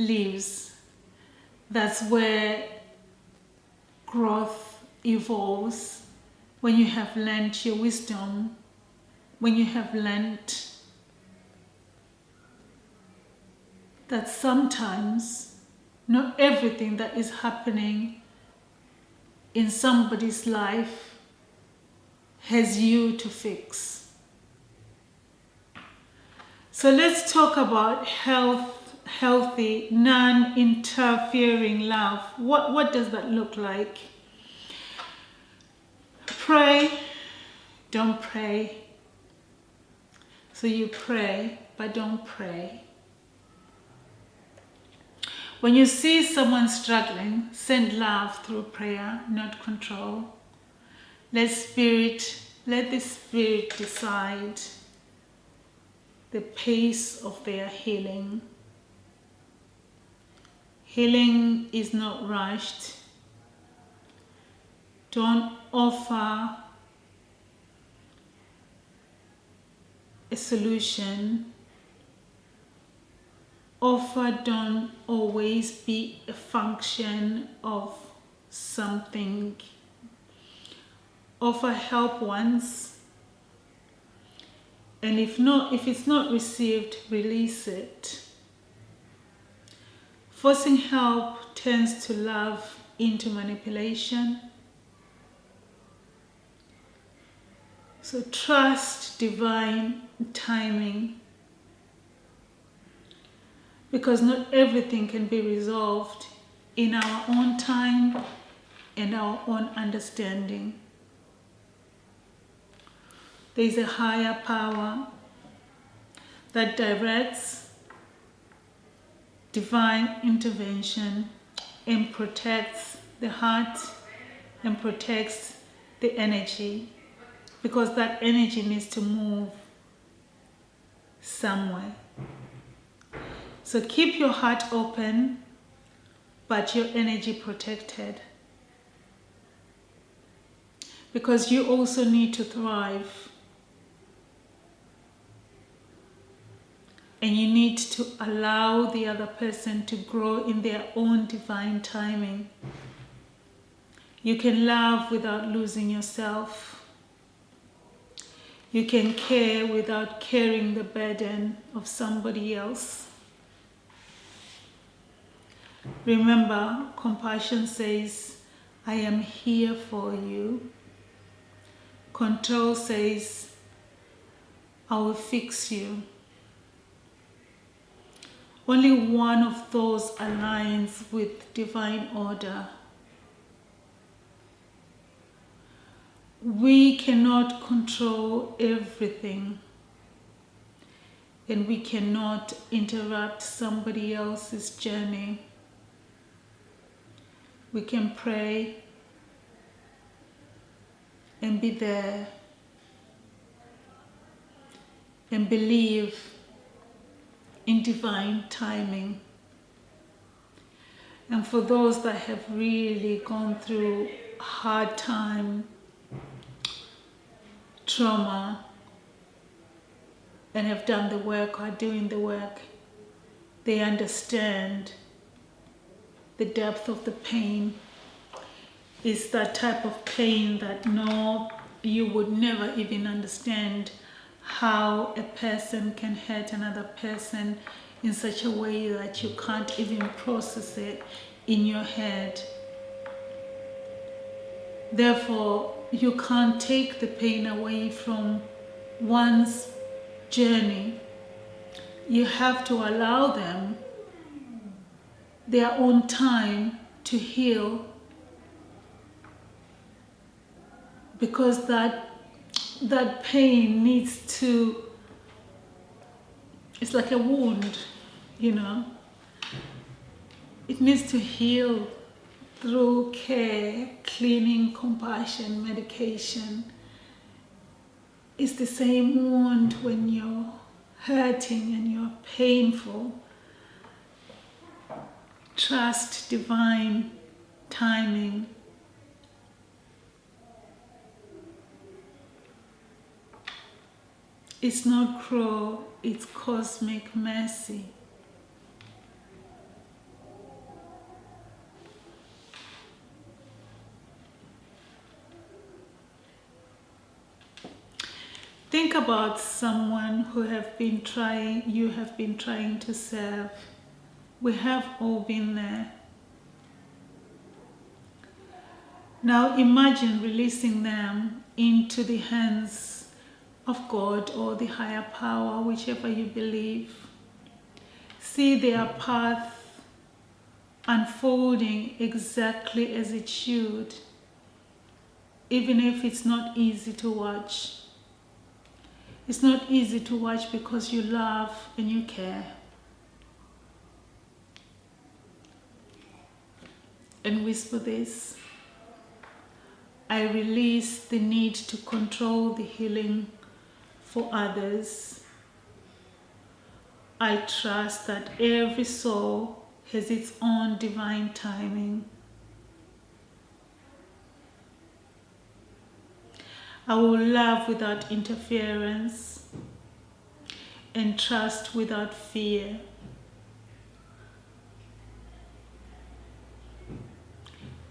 lives. That's where growth evolves. When you have learnt your wisdom, when you have learnt that sometimes not everything that is happening in somebody's life has you to fix. So let's talk about healthy, non-interfering love. What does that look like? Pray, don't pray. So you pray, but don't pray. When you see someone struggling, send love through prayer, not control. Let the Spirit decide the pace of their healing. Healing is not rushed. Don't offer a solution. Offer don't always be a function of something. Offer help once, and if it's not received, release it. Forcing help turns to love into manipulation. So trust divine timing, because not everything can be resolved in our own time and our own understanding. There is a higher power that directs divine intervention and protects the heart and protects the energy, because that energy needs to move somewhere. So keep your heart open, but your energy protected, because you also need to thrive. And you need to allow the other person to grow in their own divine timing. You can love without losing yourself. You can care without carrying the burden of somebody else. Remember, compassion says, I am here for you. Control says, I will fix you. Only one of those aligns with divine order. We cannot control everything, and we cannot interrupt somebody else's journey. We can pray and be there and believe in divine timing. And for those that have really gone through hard time, trauma, and have done the work, are doing the work, they understand the depth of the pain. It's that type of pain that you would never even understand how a person can hurt another person in such a way that you can't even process it in your head. Therefore, you can't take the pain away from one's journey. You have to allow them their own time to heal, because that pain needs to, it's like a wound, it needs to heal through care, cleaning, compassion, medication. It's the same wound when you're hurting and you're painful. Trust divine timing. It's not cruel, it's cosmic mercy. Think about someone who you have been trying to serve. We have all been there. Now imagine releasing them into the hands of God or the higher power, whichever you believe. See their path unfolding exactly as it should, even if it's not easy to watch. It's not easy to watch because you love and you care. And whisper this: I release the need to control the healing for others. I trust that every soul has its own divine timing. I will love without interference and trust without fear.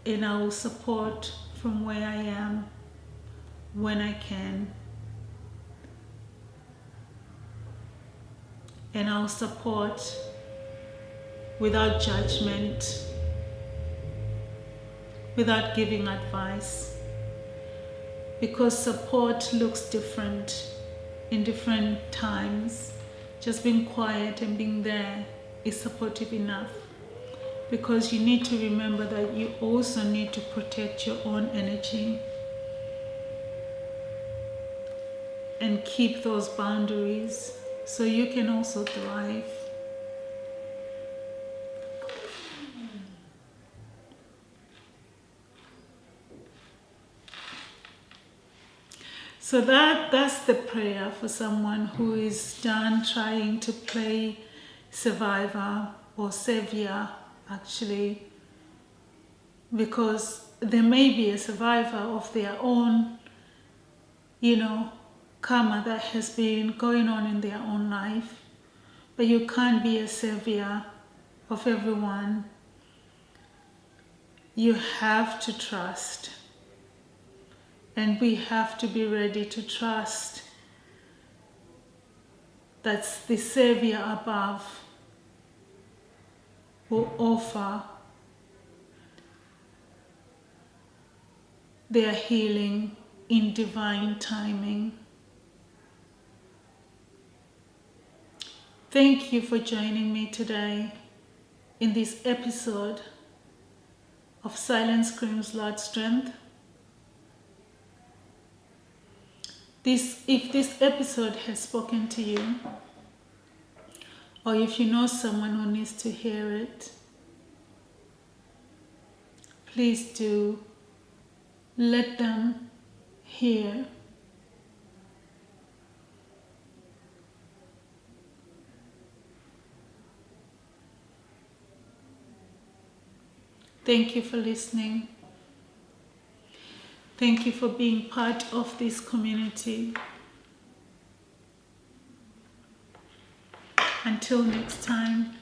And I will support from where I am when I can. And I'll support without judgment, without giving advice. Because support looks different in different times. Just being quiet and being there is supportive enough. Because you need to remember that you also need to protect your own energy and keep those boundaries so you can also thrive. So that's the prayer for someone who is done trying to play survivor or savior, actually, because they may be a survivor of their own, karma that has been going on in their own life, but you can't be a savior of everyone. You have to trust. And we have to be ready to trust that the Savior above will offer their healing in divine timing. Thank you for joining me today in this episode of Silence Screams Loud Strength. If this episode has spoken to you, or if you know someone who needs to hear it, please do let them hear. Thank you for listening. Thank you for being part of this community. Until next time.